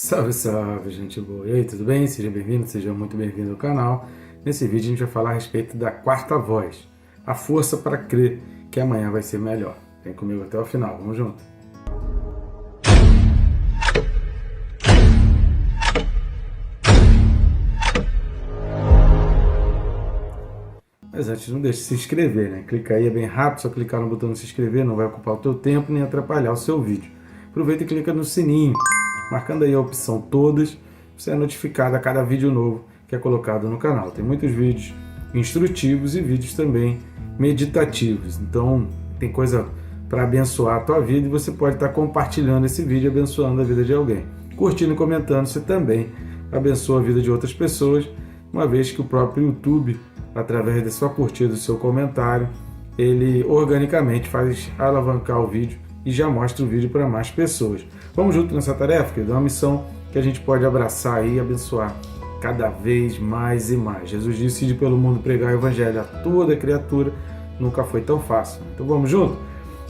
Salve, salve, gente boa! E aí, tudo bem? Seja bem-vindo, seja muito bem-vindo ao canal. Nesse vídeo a gente vai falar a respeito da quarta voz, a força para crer que amanhã vai ser melhor. Vem comigo até o final, vamos junto! Mas antes, não deixe de se inscrever, né? Clica aí, é bem rápido, só clicar no botão de se inscrever, não vai ocupar o teu tempo nem atrapalhar o seu vídeo. Aproveita e clica no sininho, marcando aí a opção todas, você é notificado a cada vídeo novo que é colocado no canal. Tem muitos vídeos instrutivos e vídeos também meditativos, então tem coisa para abençoar a tua vida e você pode estar compartilhando esse vídeo, abençoando a vida de alguém. Curtindo e comentando, você também abençoa a vida de outras pessoas, uma vez que o próprio YouTube, através da sua curtida, do seu comentário, ele organicamente faz alavancar o vídeo e já mostra o vídeo para mais pessoas. Vamos junto nessa tarefa, que é uma missão que a gente pode abraçar e abençoar cada vez mais e mais. Jesus disse: "Ide pelo mundo pregar o evangelho a toda criatura", nunca foi tão fácil. Então vamos junto?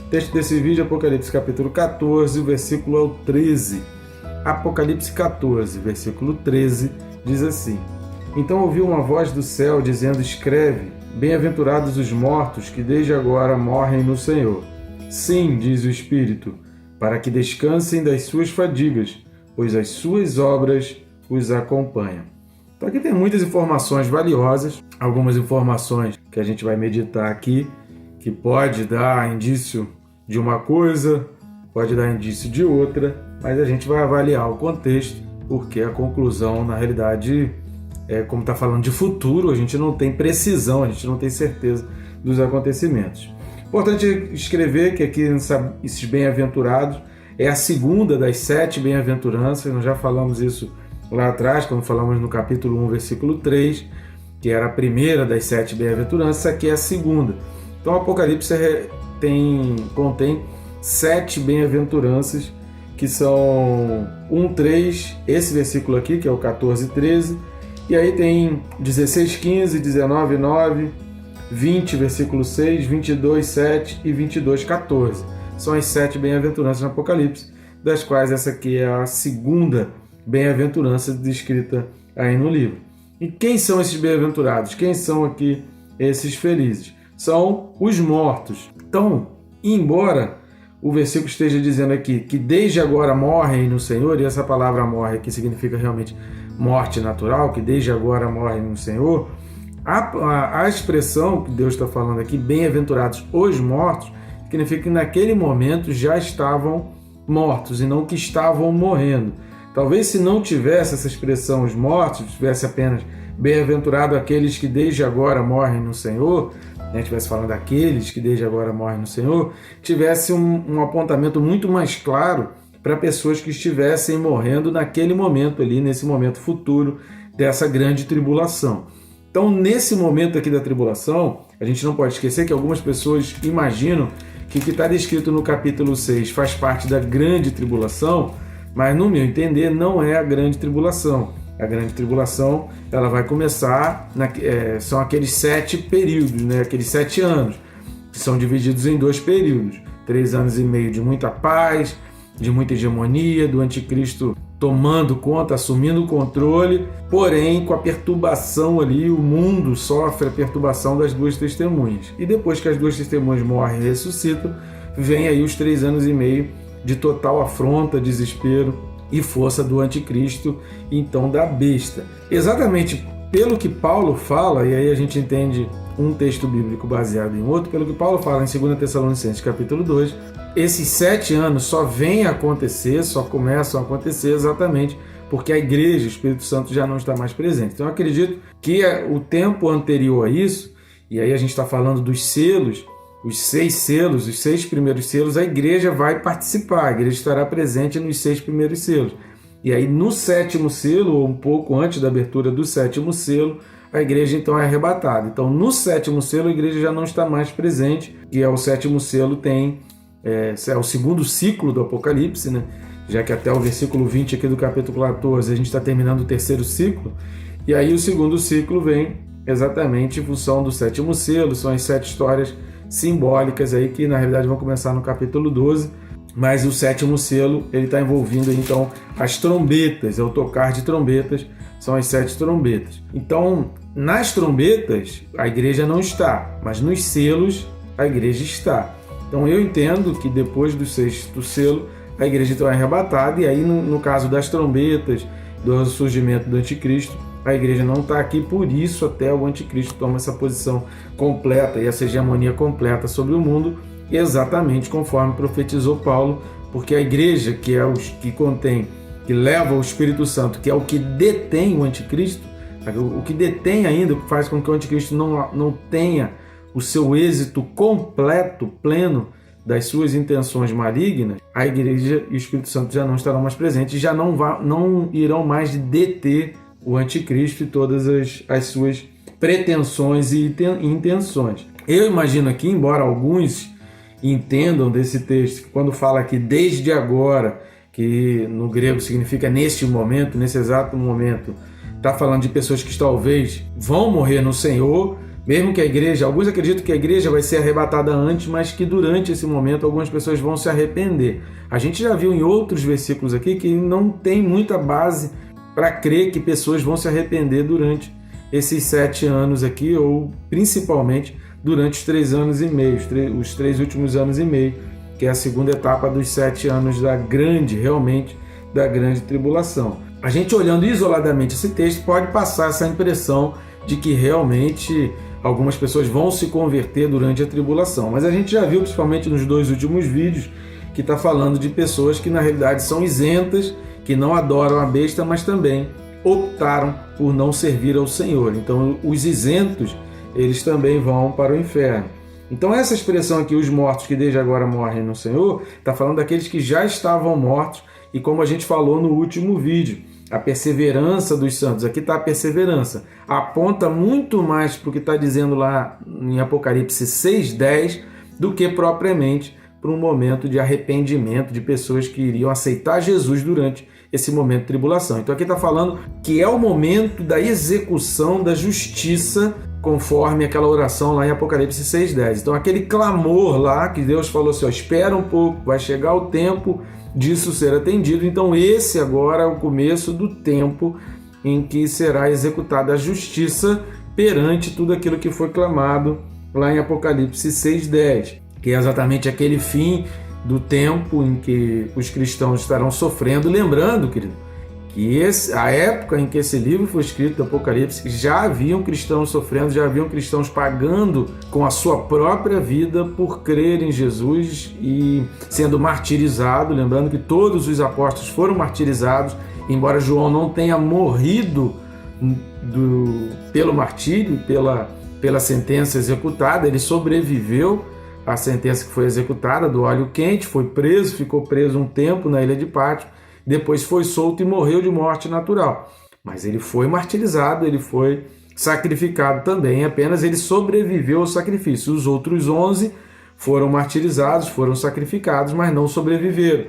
O texto desse vídeo é Apocalipse capítulo 14, o versículo é o 13. Apocalipse 14, versículo 13, diz assim: "Então ouvi uma voz do céu dizendo: escreve, bem-aventurados os mortos que desde agora morrem no Senhor. Sim, diz o Espírito, para que descansem das suas fadigas, pois as suas obras os acompanham." Então aqui tem muitas informações valiosas, algumas informações que a gente vai meditar aqui, que pode dar indício de uma coisa, pode dar indício de outra, mas a gente vai avaliar o contexto, porque a conclusão, na realidade, como está falando de futuro, a gente não tem precisão, a gente não tem certeza dos acontecimentos. Importante escrever que aqui esses bem-aventurados é a segunda das 7 bem-aventuranças. Nós já falamos isso lá atrás, quando falamos no capítulo 1, versículo 3, que era a primeira das 7 bem-aventuranças, aqui é a segunda. Então o Apocalipse contém 7 bem-aventuranças, que são 1, 3, esse versículo aqui, que é o 14 e 13, e aí tem 16, 15, 19, 9, 20, versículo 6, 22, 7 e 22, 14. São as 7 bem-aventuranças no Apocalipse, das quais essa aqui é a segunda bem-aventurança descrita aí no livro. E quem são esses bem-aventurados? Quem são aqui esses felizes? São os mortos. Então, embora o versículo esteja dizendo aqui que desde agora morrem no Senhor, e essa palavra morre aqui significa realmente morte natural, que desde agora morrem no Senhor, a expressão que Deus está falando aqui, bem-aventurados os mortos, significa que naquele momento já estavam mortos e não que estavam morrendo. Talvez se não tivesse essa expressão os mortos, tivesse apenas bem-aventurado aqueles que desde agora morrem no Senhor, estivesse falando daqueles que desde agora morrem no Senhor, tivesse um apontamento muito mais claro para pessoas que estivessem morrendo naquele momento ali, nesse momento futuro dessa grande tribulação. Então, nesse momento aqui da tribulação, a gente não pode esquecer que algumas pessoas imaginam que o que está descrito no capítulo 6 faz parte da grande tribulação, mas no meu entender não é a grande tribulação. A grande tribulação ela vai começar, são aqueles 7 períodos, aqueles 7 anos, que são divididos em 2 períodos. 3 anos e meio de muita paz, de muita hegemonia, do anticristo tomando conta, assumindo o controle, porém com a perturbação ali, o mundo sofre a perturbação das 2 testemunhas. E depois que as 2 testemunhas morrem e ressuscitam, vem aí os 3 anos e meio de total afronta, desespero e força do anticristo, então da besta. Exatamente pelo que Paulo fala, e aí a gente entende um texto bíblico baseado em outro, pelo que Paulo fala em 2 Tessalonicenses capítulo 2, esses 7 anos só vêm a acontecer, só começam a acontecer exatamente porque a igreja, o Espírito Santo já não está mais presente. Então eu acredito que o tempo anterior a isso, e aí a gente está falando dos selos, os 6 selos, os 6 primeiros selos, a igreja vai participar, a igreja estará presente nos 6 primeiros selos. E aí no 7º selo, ou um pouco antes da abertura do 7º selo, a igreja então é arrebatada. Então no 7º selo a igreja já não está mais presente, e o 7º selo é o segundo ciclo do Apocalipse, já que até o versículo 20 aqui do capítulo 14 a gente está terminando o 3º ciclo, e aí o segundo ciclo vem exatamente em função do 7º selo, são as 7 histórias simbólicas aí que na realidade vão começar no capítulo 12, mas o sétimo selo ele está envolvendo então as trombetas, é o tocar de trombetas, são as 7 trombetas. Então, nas trombetas a igreja não está, mas nos selos a igreja está. Então eu entendo que depois do 6º selo a igreja então é arrebatada, e aí no caso das trombetas, do surgimento do anticristo, a igreja não está aqui, por isso até o anticristo toma essa posição completa e essa hegemonia completa sobre o mundo, exatamente conforme profetizou Paulo, porque a igreja, que é os que contém, que leva o Espírito Santo, que é o que detém o anticristo, o que detém ainda, o que faz com que o anticristo não tenha o seu êxito completo, pleno das suas intenções malignas, a igreja e o Espírito Santo já não estarão mais presentes, já não irão mais deter o anticristo e todas as suas pretensões e intenções. Eu imagino aqui, embora alguns entendam desse texto, quando fala aqui desde agora, que no grego significa neste momento, nesse exato momento, está falando de pessoas que talvez vão morrer no Senhor, mesmo que a igreja, alguns acreditam que a igreja vai ser arrebatada antes, mas que durante esse momento algumas pessoas vão se arrepender. A gente já viu em outros versículos aqui que não tem muita base para crer que pessoas vão se arrepender durante esses 7 anos aqui, ou principalmente durante os 3 anos e meio, os 3 últimos anos e meio, que é a segunda etapa dos 7 anos realmente da grande tribulação. A gente olhando isoladamente esse texto pode passar essa impressão de que realmente algumas pessoas vão se converter durante a tribulação, mas a gente já viu, principalmente nos 2 últimos vídeos, que está falando de pessoas que na realidade são isentas, que não adoram a besta, mas também optaram por não servir ao Senhor. Então os isentos, eles também vão para o inferno. Então essa expressão aqui, os mortos que desde agora morrem no Senhor, está falando daqueles que já estavam mortos, e como a gente falou no último vídeo, a perseverança dos santos, aqui está a perseverança, aponta muito mais para o que está dizendo lá em Apocalipse 6:10 do que propriamente para um momento de arrependimento de pessoas que iriam aceitar Jesus durante esse momento de tribulação. Então aqui está falando que é o momento da execução da justiça, conforme aquela oração lá em Apocalipse 6:10. Então aquele clamor lá que Deus falou assim, ó, espera um pouco, vai chegar o tempo disso ser atendido. Então esse agora é o começo do tempo em que será executada a justiça perante tudo aquilo que foi clamado lá em Apocalipse 6:10, que é exatamente aquele fim do tempo em que os cristãos estarão sofrendo. Lembrando, querido, que a época em que esse livro foi escrito, do Apocalipse, já haviam cristãos sofrendo, já haviam cristãos pagando com a sua própria vida por crer em Jesus e sendo martirizado. Lembrando que todos os apóstolos foram martirizados, embora João não tenha morrido pelo martírio, pela sentença executada, ele sobreviveu à sentença que foi executada do óleo quente, foi preso, ficou preso um tempo na ilha de Pátmos, depois foi solto e morreu de morte natural. Mas ele foi martirizado, ele foi sacrificado também, apenas ele sobreviveu ao sacrifício. Os outros 11 foram martirizados, foram sacrificados, mas não sobreviveram.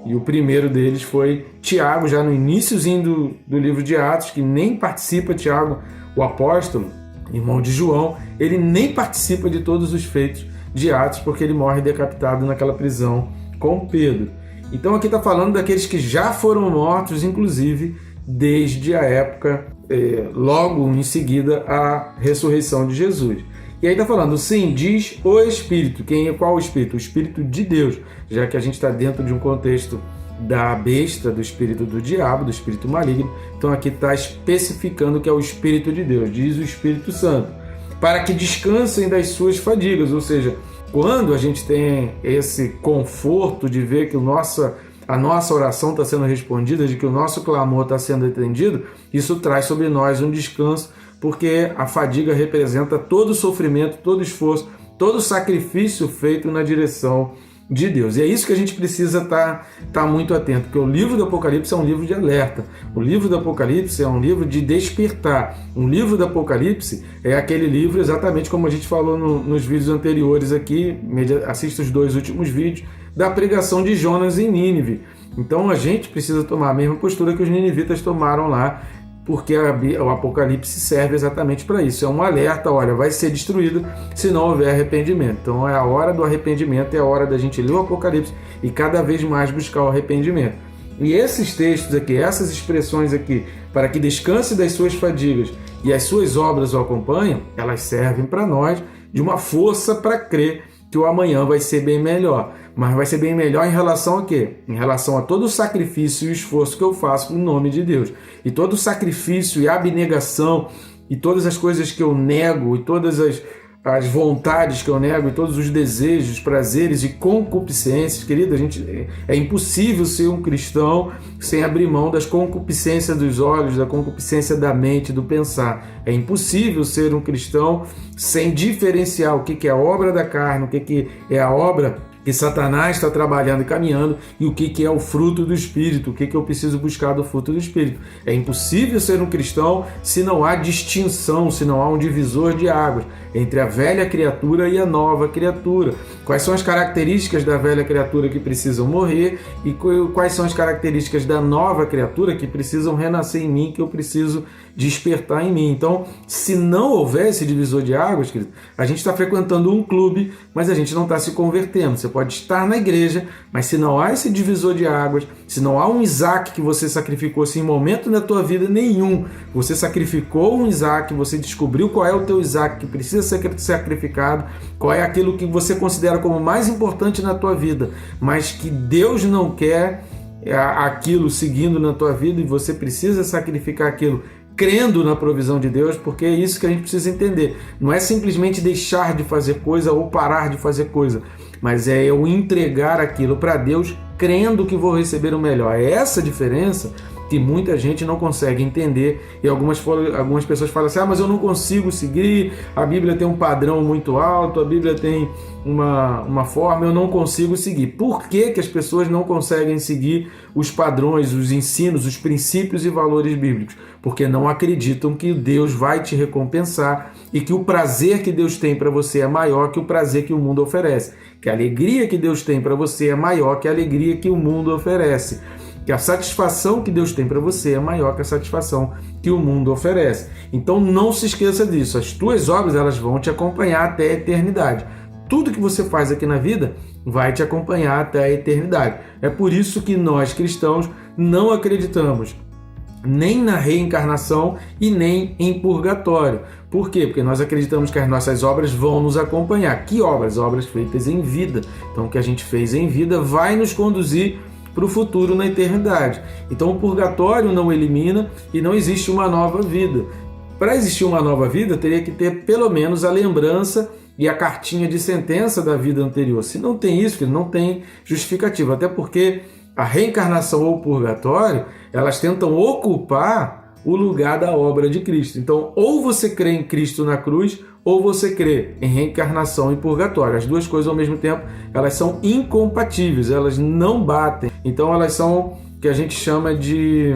E o primeiro deles foi Tiago, já no iniciozinho do livro de Atos, que nem participa, Tiago, o apóstolo, irmão de João, ele nem participa de todos os feitos de Atos, porque ele morre decapitado naquela prisão com Pedro. Então aqui está falando daqueles que já foram mortos, inclusive desde a época, logo em seguida, a ressurreição de Jesus. E aí está falando, sim, diz o Espírito. Qual o Espírito? O Espírito de Deus, já que a gente está dentro de um contexto da besta, do espírito do diabo, do espírito maligno. Então aqui está especificando que é o Espírito de Deus, diz o Espírito Santo, para que descansem das suas fadigas, ou seja, quando a gente tem esse conforto de ver que a nossa oração está sendo respondida, de que o nosso clamor está sendo atendido, isso traz sobre nós um descanso, porque a fadiga representa todo o sofrimento, todo o esforço, todo o sacrifício feito na direção de Deus. E é isso que a gente precisa estar muito atento, porque o livro do Apocalipse é um livro de alerta, o livro do Apocalipse é um livro de despertar, o livro do Apocalipse é aquele livro, exatamente como a gente falou nos vídeos anteriores aqui, assista os 2 últimos vídeos, da pregação de Jonas em Nínive. Então a gente precisa tomar a mesma postura que os ninivitas tomaram lá, porque o Apocalipse serve exatamente para isso. É um alerta, olha, vai ser destruído se não houver arrependimento. Então é a hora do arrependimento, é a hora da gente ler o Apocalipse e cada vez mais buscar o arrependimento. E esses textos aqui, essas expressões aqui, para que descanse das suas fadigas e as suas obras o acompanhem, elas servem para nós de uma força para crer que o amanhã vai ser bem melhor. Mas vai ser bem melhor em relação a quê? Em relação a todo o sacrifício e o esforço que eu faço em nome de Deus. E todo o sacrifício e abnegação e todas as coisas que eu nego e todas as vontades que eu nego e todos os desejos, prazeres e concupiscências, querido, é impossível ser um cristão sem abrir mão das concupiscências dos olhos, da concupiscência da mente, do pensar. É impossível ser um cristão sem diferenciar o que é a obra da carne, o que é a obra que Satanás está trabalhando e caminhando e o que é o fruto do Espírito, o que eu preciso buscar do fruto do Espírito. É impossível ser um cristão se não há distinção, se não há um divisor de águas entre a velha criatura e a nova criatura. Quais são as características da velha criatura que precisam morrer e quais são as características da nova criatura que precisam renascer em mim, que eu preciso despertar em mim. Então, se não houver esse divisor de águas, querido, a gente está frequentando um clube, mas a gente não está se convertendo. Você pode estar na igreja, mas se não há esse divisor de águas, se não há um Isaac que você sacrificou assim, em momento da tua vida nenhum, você sacrificou um Isaac, você descobriu qual é o teu Isaac que precisa ser sacrificado, qual é aquilo que você considera como mais importante na tua vida, mas que Deus não quer aquilo seguindo na tua vida e você precisa sacrificar aquilo, crendo na provisão de Deus, porque é isso que a gente precisa entender. Não é simplesmente deixar de fazer coisa ou parar de fazer coisa, mas é eu entregar aquilo para Deus, crendo que vou receber o melhor. É essa diferença que muita gente não consegue entender e algumas pessoas falam assim, mas eu não consigo seguir, a Bíblia tem um padrão muito alto, a Bíblia tem uma forma, eu não consigo seguir. Por que as pessoas não conseguem seguir os padrões, os ensinos, os princípios e valores bíblicos? Porque não acreditam que Deus vai te recompensar e que o prazer que Deus tem para você é maior que o prazer que o mundo oferece, que a alegria que Deus tem para você é maior que a alegria que o mundo oferece, que a satisfação que Deus tem para você é maior que a satisfação que o mundo oferece. Então não se esqueça disso, as tuas obras elas vão te acompanhar até a eternidade. Tudo que você faz aqui na vida vai te acompanhar até a eternidade. É por isso que nós cristãos não acreditamos nem na reencarnação e nem em purgatório. Por quê? Porque nós acreditamos que as nossas obras vão nos acompanhar. Que obras? Obras feitas em vida. Então o que a gente fez em vida vai nos conduzir para o futuro na eternidade. Então o purgatório não elimina e não existe uma nova vida. Para existir uma nova vida, teria que ter pelo menos a lembrança e a cartinha de sentença da vida anterior. Se não tem isso, não tem justificativa. Até porque a reencarnação ou o purgatório, elas tentam ocupar o lugar da obra de Cristo. Então, ou você crê em Cristo na cruz, ou você crê em reencarnação e purgatório. As duas coisas ao mesmo tempo, elas são incompatíveis, elas não batem. Então, elas são o que a gente chama de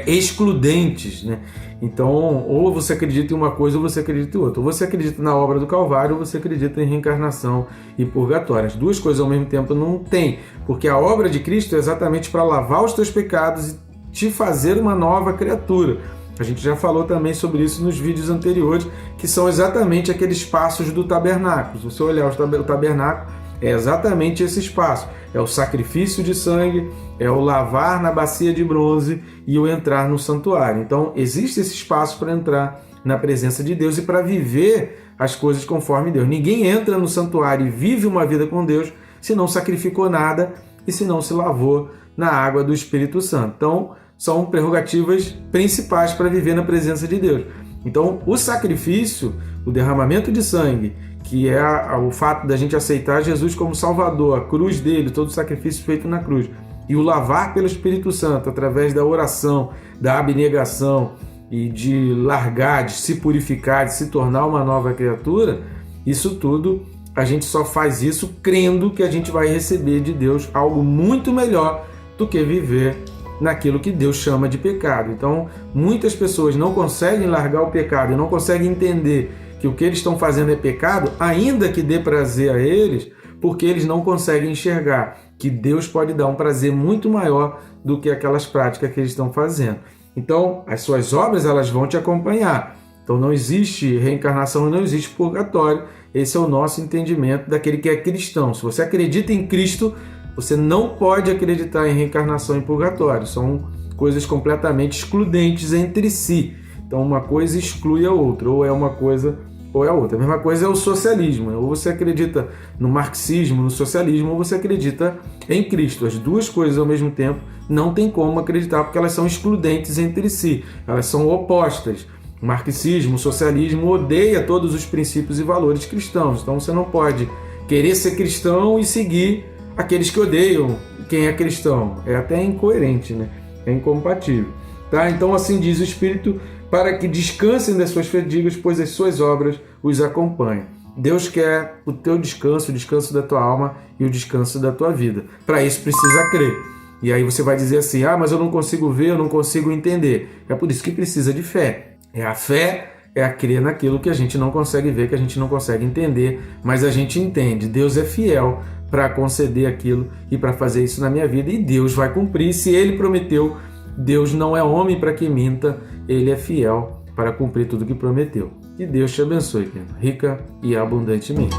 excludentes, né? Então, ou você acredita em uma coisa ou você acredita em outra. Ou você acredita na obra do Calvário ou você acredita em reencarnação e purgatório. As duas coisas ao mesmo tempo não tem, porque a obra de Cristo é exatamente para lavar os teus pecados e te fazer uma nova criatura. A gente já falou também sobre isso nos vídeos anteriores, que são exatamente aqueles passos do tabernáculo. Se você olhar o tabernáculo, é exatamente esse espaço. É o sacrifício de sangue, é o lavar na bacia de bronze e o entrar no santuário. Então, existe esse espaço para entrar na presença de Deus e para viver as coisas conforme Deus. Ninguém entra no santuário e vive uma vida com Deus se não sacrificou nada e se não se lavou na água do Espírito Santo. Então, são prerrogativas principais para viver na presença de Deus. Então, o sacrifício, o derramamento de sangue, que é o fato da gente aceitar Jesus como Salvador, a cruz dele, todo o sacrifício feito na cruz, e o lavar pelo Espírito Santo através da oração, da abnegação e de largar, de se purificar, de se tornar uma nova criatura, isso tudo, a gente só faz isso crendo que a gente vai receber de Deus algo muito melhor do que viver naquilo que Deus chama de pecado. Então, muitas pessoas não conseguem largar o pecado e não conseguem entender que o que eles estão fazendo é pecado, ainda que dê prazer a eles, porque eles não conseguem enxergar que Deus pode dar um prazer muito maior do que aquelas práticas que eles estão fazendo. Então, as suas obras elas vão te acompanhar. Então, não existe reencarnação, não existe purgatório. Esse é o nosso entendimento daquele que é cristão. Se você acredita em Cristo, você não pode acreditar em reencarnação e purgatório. São coisas completamente excludentes entre si. Então, uma coisa exclui a outra, ou é uma coisa ou é a outra. A mesma coisa é o socialismo. Ou você acredita no marxismo, no socialismo, ou você acredita em Cristo. As duas coisas ao mesmo tempo não tem como acreditar, porque elas são excludentes entre si. Elas são opostas. O marxismo, o socialismo odeia todos os princípios e valores cristãos. Então você não pode querer ser cristão e seguir aqueles que odeiam quem é cristão. É até incoerente, né? É incompatível. Tá? Então assim diz o Espírito, para que descansem das suas fadigas, pois as suas obras os acompanham. Deus quer o teu descanso, o descanso da tua alma e o descanso da tua vida. Para isso precisa crer. E aí você vai dizer assim, mas eu não consigo ver, eu não consigo entender. É por isso que precisa de fé. A fé é a crer naquilo que a gente não consegue ver, que a gente não consegue entender, mas a gente entende. Deus é fiel para conceder aquilo e para fazer isso na minha vida, e Deus vai cumprir. Se Ele prometeu, Deus não é homem para que minta, Ele é fiel para cumprir tudo que prometeu. Que Deus te abençoe, rica e abundantemente.